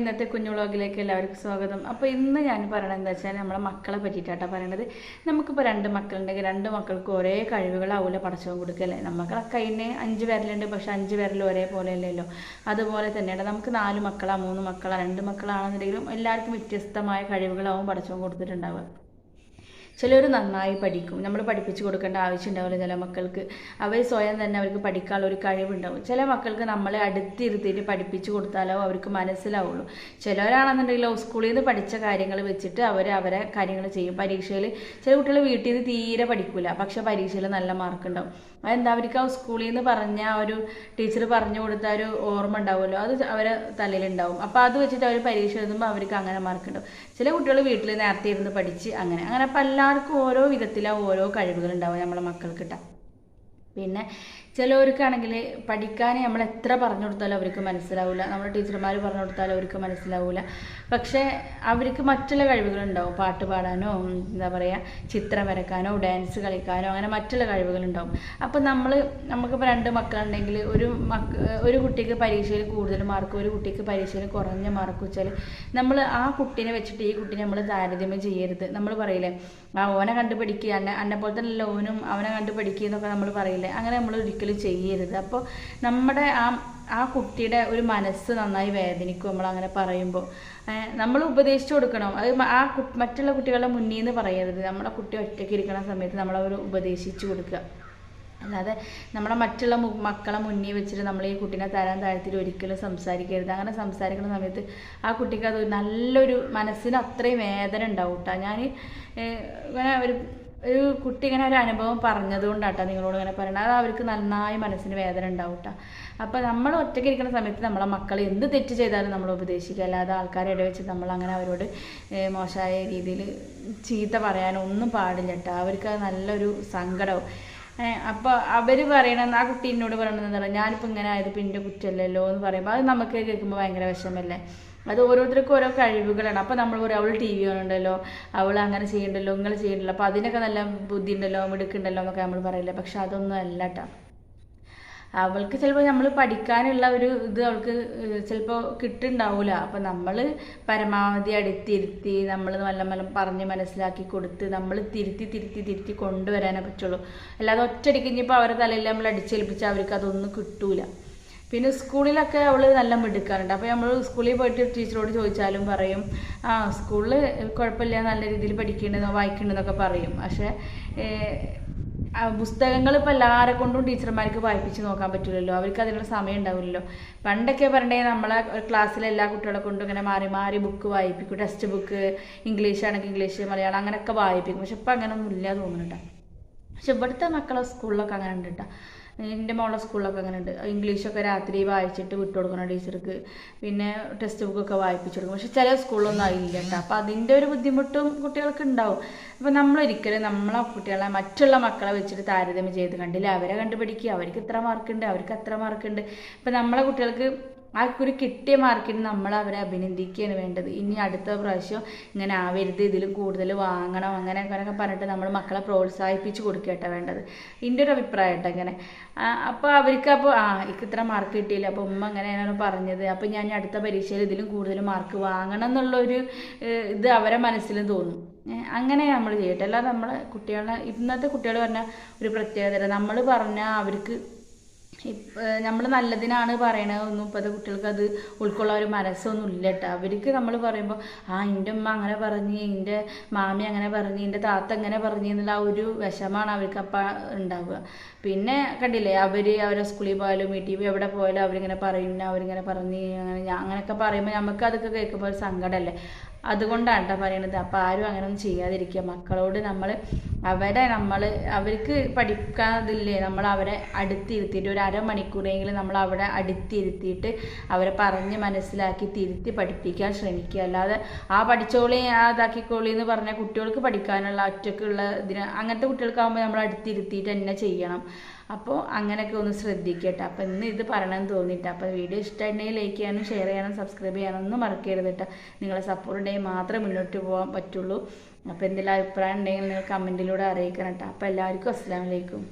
ഇന്നത്തെ കുഞ്ഞു വ്ളോഗിലേക്ക് എല്ലാവർക്കും സ്വാഗതം. അപ്പോൾ ഇന്ന് ഞാൻ പറയണത് എന്താ വെച്ചാൽ നമ്മളെ മക്കളെ പറ്റിയിട്ടാണ് പറയണത്. നമുക്കിപ്പോൾ 2 മക്കളുണ്ടെങ്കിൽ 2 മക്കൾക്ക് ഒരേ കഴിവുകളാവില്ല പടച്ചവൻ കൊടുക്കല്ലേ. നമ്മളൊക്കെ അതിന് 5 പേരിലുണ്ട്, പക്ഷെ 5 പേരിലും ഒരേപോലെ അല്ലല്ലോ. അതുപോലെ തന്നെയാണ് നമുക്ക് 4 മക്കളാ 3 മക്കളാ 2 മക്കളാണെന്നുണ്ടെങ്കിലും എല്ലാവർക്കും വ്യത്യസ്തമായ കഴിവുകളാവും പടച്ചവൻ കൊടുത്തിട്ടുണ്ടാവുക. ചിലർ നന്നായി പഠിക്കും, നമ്മൾ പഠിപ്പിച്ച് കൊടുക്കേണ്ട ആവശ്യം ഉണ്ടാവില്ല. ചില മക്കൾക്ക് അവർ സ്വയം തന്നെ അവർക്ക് പഠിക്കാനുള്ള ഒരു കഴിവുണ്ടാവും. ചില മക്കൾക്ക് നമ്മളെ അടുത്തിരുത്തിയിട്ട് പഠിപ്പിച്ച് കൊടുത്താലോ അവർക്ക് മനസ്സിലാവുള്ളൂ. ചിലവരാണെന്നുണ്ടെങ്കിലോ സ്കൂളിൽ നിന്ന് പഠിച്ച കാര്യങ്ങൾ വെച്ചിട്ട് അവരെ കാര്യങ്ങൾ ചെയ്യും. പരീക്ഷയിൽ ചില കുട്ടികൾ വീട്ടിൽ നിന്ന് തീരെ പഠിക്കില്ല, പക്ഷെ പരീക്ഷയിൽ നല്ല മാർക്ക് ഉണ്ടാവും. അതെന്താ, അവർക്ക് ആ സ്കൂളിൽ നിന്ന് പറഞ്ഞ ഒരു ടീച്ചർ പറഞ്ഞു കൊടുത്ത ഒരു ഓർമ്മ ഉണ്ടാവുമല്ലോ, അത് അവരെ തലയിലുണ്ടാവും. അപ്പോൾ അത് വെച്ചിട്ട് അവർ പരീക്ഷ എഴുതുമ്പോൾ അവർക്ക് അങ്ങനെ മാർക്ക് ഉണ്ടാവും. ചില കുട്ടികൾ വീട്ടിൽ നേരത്തെ ഇരുന്ന് പഠിച്ച് അങ്ങനെ അപ്പം എല്ലാവർക്കും ഓരോ വിധത്തിലാണ് ഓരോ കഴിവുകളുണ്ടാവും നമ്മളെ മക്കൾക്ക് കിട്ടാം. പിന്നെ ചിലവർക്കാണെങ്കിൽ പഠിക്കാൻ നമ്മൾ എത്ര പറഞ്ഞു കൊടുത്താലും അവർക്ക് മനസ്സിലാവില്ല, നമ്മുടെ ടീച്ചർമാർ പറഞ്ഞു കൊടുത്താലും അവർക്ക് മനസ്സിലാവില്ല. പക്ഷേ അവർക്ക് മറ്റുള്ള കഴിവുകളുണ്ടാവും. പാട്ട് പാടാനോ എന്താ പറയുക, ചിത്രം വരക്കാനോ ഡാൻസ് കളിക്കാനോ അങ്ങനെ മറ്റുള്ള കഴിവുകളുണ്ടാവും. അപ്പോൾ നമുക്കിപ്പോൾ 2 മക്കളുണ്ടെങ്കിൽ ഒരു കുട്ടിക്ക് പരീക്ഷയിൽ കൂടുതൽ മാർക്ക്, ഒരു കുട്ടിക്ക് പരീക്ഷയിൽ കുറഞ്ഞ മാർക്ക് വെച്ചാൽ നമ്മൾ ആ കുട്ടീനെ വെച്ചിട്ട് ഈ കുട്ടീനെ നമ്മൾ താരതമ്യം ചെയ്യരുത്. നമ്മൾ പറയില്ലേ, ഓനെ കണ്ട് പഠിക്കുക, എന്നെ പോലെ തന്നെ ഓനും അവനെ കണ്ട് പഠിക്കുക എന്നൊക്കെ നമ്മൾ പറയില്ലേ. അങ്ങനെ നമ്മൾ ഒരിക്കലും ചെയ്യരുത്. അപ്പോൾ നമ്മുടെ ആ കുട്ടിയുടെ ഒരു മനസ്സ് നന്നായി വേദനിക്കും നമ്മളങ്ങനെ പറയുമ്പോൾ. നമ്മൾ ഉപദേശിച്ചു കൊടുക്കണം. അത് മറ്റുള്ള കുട്ടികളുടെ മുന്നിൽ നിന്ന് പറയരുത്. നമ്മളെ കുട്ടി ഒറ്റയ്ക്ക് ഇരിക്കുന്ന സമയത്ത് നമ്മളവർ ഉപദേശിച്ചു കൊടുക്കുക. അല്ലാതെ നമ്മളെ മറ്റുള്ള മക്കളെ മുന്നിൽ വെച്ചിട്ട് നമ്മൾ ഈ കുട്ടീനെ തരാൻ താഴ്ത്തിയിട്ട് ഒരിക്കലും സംസാരിക്കരുത്. അങ്ങനെ സംസാരിക്കുന്ന സമയത്ത് ആ കുട്ടിക്ക് അത് നല്ലൊരു മനസ്സിന് അത്രയും വേദന ഉണ്ടാവും കേട്ടോ. ഞാൻ ഇങ്ങനെ ഒരു കുട്ടി ഇങ്ങനെ ഒരു അനുഭവം പറഞ്ഞതുകൊണ്ടാട്ടോ നിങ്ങളോട് ഇങ്ങനെ പറയണത്. അത് അവർക്ക് നന്നായി മനസ്സിന് വേദന ഉണ്ടാവും കേട്ടോ. അപ്പോൾ നമ്മൾ ഒറ്റയ്ക്ക് ഇരിക്കുന്ന സമയത്ത് നമ്മളെ മക്കൾ എന്ത് തെറ്റ് ചെയ്താലും നമ്മൾ ഉപദേശിക്കുക. അല്ലാതെ ആൾക്കാരെ ഇടവെച്ച് നമ്മളങ്ങനെ അവരോട് മോശമായ രീതിയിൽ ചീത്ത പറയാനൊന്നും പാടില്ല കേട്ടോ. അവർക്ക് അത് നല്ലൊരു സങ്കടവും. അപ്പോൾ അവർ പറയണത്, ആ കുട്ടി എന്നോട് പറയണത് എന്താ പറയുക, ഞാനിപ്പോൾ ഇങ്ങനെ ആയത് ഇപ്പം എൻ്റെ കുറ്റമല്ലല്ലോ എന്ന് പറയുമ്പോൾ അത് നമുക്ക് കേൾക്കുമ്പോൾ ഭയങ്കര വിഷമല്ലേ. അത് ഓരോരുത്തർക്കും ഓരോ കഴിവുകളാണ്. അപ്പോൾ നമ്മൾ പറയും അവൾ TV കാണുന്നുണ്ടല്ലോ, അവൾ അങ്ങനെ ചെയ്യണ്ടല്ലോ, ഇങ്ങനെ ചെയ്യണ്ടല്ലോ, അപ്പോൾ അതിനൊക്കെ നല്ല ബുദ്ധി ഉണ്ടല്ലോ, മിടുക്കുണ്ടല്ലോ എന്നൊക്കെ നമ്മൾ പറയില്ല. പക്ഷെ അതൊന്നും അല്ല കേട്ടോ. അവൾക്ക് ചിലപ്പോൾ നമ്മൾ പഠിക്കാനുള്ള ഒരു ഇത് അവൾക്ക് ചിലപ്പോൾ കിട്ടുന്നുണ്ടാവില്ല. അപ്പം നമ്മൾ പരമാവധി അടുത്തിരുത്തി നമ്മൾ നല്ല പറഞ്ഞ് മനസ്സിലാക്കി കൊടുത്ത് നമ്മൾ തിരുത്തി കൊണ്ടുവരാനേ പറ്റുള്ളൂ. അല്ലാതെ ഒറ്റയടിക്ക് ഇനിയിപ്പോൾ അവരുടെ തലയിൽ നമ്മൾ അടിച്ചേൽപ്പിച്ചാൽ അവർക്ക് അതൊന്നും കിട്ടൂല. പിന്നെ സ്കൂളിലൊക്കെ അവൾ നല്ല മിടുക്കാറുണ്ട്. അപ്പോൾ നമ്മൾ സ്കൂളിൽ പോയിട്ട് ടീച്ചറോട് ചോദിച്ചാലും പറയും, സ്കൂളിൽ കുഴപ്പമില്ല, നല്ല രീതിയിൽ പഠിക്കേണ്ടതെന്നോ വായിക്കേണ്ടതെന്നൊക്കെ പറയും. പക്ഷേ പുസ്തകങ്ങൾ ഇപ്പോൾ എല്ലാവരെ കൊണ്ടും ടീച്ചർമാർക്ക് വായിപ്പിച്ച് നോക്കാൻ പറ്റില്ലല്ലോ, അവർക്ക് അതിനുള്ള സമയം ഉണ്ടാവില്ലല്ലോ. പണ്ടൊക്കെ പറഞ്ഞിട്ടുണ്ടെങ്കിൽ നമ്മളെ ക്ലാസ്സിലെ എല്ലാ കുട്ടികളെ കൊണ്ടും ഇങ്ങനെ മാറി ബുക്ക് വായിപ്പിക്കും. ടെക്സ്റ്റ് ബുക്ക് ഇംഗ്ലീഷ് ആണെങ്കിൽ ഇംഗ്ലീഷ്, മലയാളം അങ്ങനെയൊക്കെ വായിപ്പിക്കും. പക്ഷെ ഇപ്പം അങ്ങനെയൊന്നും ഇല്ല തോന്നുന്നുണ്ട്. പക്ഷെ ഇവിടുത്തെ മക്കളെ സ്കൂളിലൊക്കെ അങ്ങനെ ഉണ്ട് കേട്ടോ. എൻ്റെ മോളെ സ്കൂളിലൊക്കെ അങ്ങനെ ഉണ്ട്. ഇംഗ്ലീഷൊക്കെ രാത്രി വായിച്ചിട്ട് വിട്ടു കൊടുക്കണം ടീച്ചർക്ക്. പിന്നെ ടെക്സ്റ്റ് ബുക്കൊക്കെ വായിപ്പിച്ചു കൊടുക്കും. പക്ഷെ ചില സ്കൂളിലൊന്നും ആയില്ല കേട്ടോ. അപ്പോൾ അതിൻ്റെ ഒരു ബുദ്ധിമുട്ടും കുട്ടികൾക്ക് ഉണ്ടാവും. അപ്പോൾ നമ്മളൊരിക്കലും നമ്മളെ കുട്ടികളെ മറ്റുള്ള മക്കളെ വെച്ചിട്ട് താരതമ്യം ചെയ്ത് കണ്ടില്ല, അവരെ കണ്ടുപിടിക്കുക, അവർക്ക് ഇത്ര മാർക്കുണ്ട്, അവർക്ക് അത്ര മാർക്കുണ്ട്. ഇപ്പം നമ്മളെ കുട്ടികൾക്ക് ആ ഒരു കിട്ടിയ മാർക്കിന് നമ്മൾ അവരെ അഭിനന്ദിക്കുകയാണ് വേണ്ടത്. ഇനി അടുത്ത പ്രാവശ്യം ഇങ്ങനെ ആവരുത്, ഇതിലും കൂടുതൽ വാങ്ങണം, അങ്ങനെയൊക്കെ പറഞ്ഞിട്ട് നമ്മൾ മക്കളെ പ്രോത്സാഹിപ്പിച്ച് കൊടുക്കട്ടെ വേണ്ടത്. എൻ്റെ ഒരു അഭിപ്രായം കേട്ടോ ഇങ്ങനെ. അപ്പോൾ അവർക്ക് എനിക്ക് ഇത്ര മാർക്ക് കിട്ടിയില്ല, അപ്പോൾ ഉമ്മ അങ്ങനെയാണ് പറഞ്ഞത്, അപ്പോൾ ഞാൻ അടുത്ത പരീക്ഷയിൽ ഇതിലും കൂടുതൽ മാർക്ക് വാങ്ങണം എന്നുള്ളൊരു ഇത് അവരെ മനസ്സിലും തോന്നും. അങ്ങനെ നമ്മൾ ചെയ്യട്ടെ. അല്ലാതെ നമ്മളെ കുട്ടികളെ ഇന്നത്തെ കുട്ടികൾ പറഞ്ഞാൽ ഒരു പ്രത്യേകത, നമ്മൾ പറഞ്ഞാൽ അവർക്ക് നമ്മൾ നല്ലതിനാണ് പറയണതൊന്നും ഇപ്പോഴത്തെ കുട്ടികൾക്ക് അത് ഉൾക്കൊള്ളാൻ ഒരു മനസ്സൊന്നും ഇല്ല കേട്ടോ. അവർക്ക് നമ്മൾ പറയുമ്പോൾ എൻ്റെ ഉമ്മ അങ്ങനെ പറഞ്ഞ്, എൻ്റെ മാമി അങ്ങനെ പറഞ്ഞ്, എൻ്റെ താത്ത അങ്ങനെ പറഞ്ഞ് എന്നുള്ള ആ ഒരു വിഷമാണ് അവർക്ക് അപ്പം ഉണ്ടാവുക. പിന്നെ കണ്ടില്ലേ, അവരെ സ്കൂളിൽ പോയാലും വീട്ടിൽ പോയി എവിടെ പോയാലും അവരിങ്ങനെ പറയുന്ന, അവരിങ്ങനെ പറഞ്ഞ് അങ്ങനെയൊക്കെ പറയുമ്പോൾ നമുക്ക് അതൊക്കെ കേൾക്കുമ്പോൾ ഒരു സങ്കടമല്ലേ. അതുകൊണ്ടാണ് കേട്ടോ പറയണത്. അപ്പോൾ ആരും അങ്ങനെ ഒന്നും ചെയ്യാതിരിക്കുക. മക്കളോട് അവർക്ക് പഠിക്കാതില്ലേ, നമ്മൾ അവരെ അടുത്തിരുത്തിയിട്ട് ഒരു അരമണിക്കൂറെങ്കിലും നമ്മൾ അവിടെ അടുത്തിരുത്തിയിട്ട് അവരെ പറഞ്ഞ് മനസ്സിലാക്കി തിരുത്തി പഠിപ്പിക്കാൻ ശ്രമിക്കുക. അല്ലാതെ പഠിച്ചോളി ഇതാക്കിക്കോളി എന്ന് പറഞ്ഞാൽ കുട്ടികൾക്ക് പഠിക്കാനുള്ള ഒറ്റയ്ക്കുള്ള അങ്ങനത്തെ കുട്ടികൾക്കാകുമ്പോൾ നമ്മൾ അടുത്തിരുത്തിയിട്ട് തന്നെ ചെയ്യണം. അപ്പോൾ അങ്ങനെയൊക്കെ ഒന്ന് ശ്രദ്ധിക്കട്ടെ. അപ്പോൾ ഇന്ന് ഇത് പറയണമെന്ന് തോന്നിയിട്ട്. അപ്പോൾ വീഡിയോ ഇഷ്ടമായിട്ടുണ്ടെങ്കിൽ ലൈക്ക് ചെയ്യാനും ഷെയർ ചെയ്യാനും സബ്സ്ക്രൈബ് ചെയ്യാനൊന്നും മറക്കരുത് കേട്ടോ. നിങ്ങളെ സപ്പോർട്ട് ഉണ്ടെങ്കിൽ മാത്രമേ മുന്നോട്ട് പോകാൻ പറ്റുള്ളൂ. അപ്പോൾ എന്തെങ്കിലും അഭിപ്രായം ഉണ്ടെങ്കിൽ നിങ്ങൾ കമൻറ്റിലൂടെ അറിയിക്കണം കേട്ടോ. അപ്പോൾ എല്ലാവർക്കും അസ്സലാമു അലൈക്കും.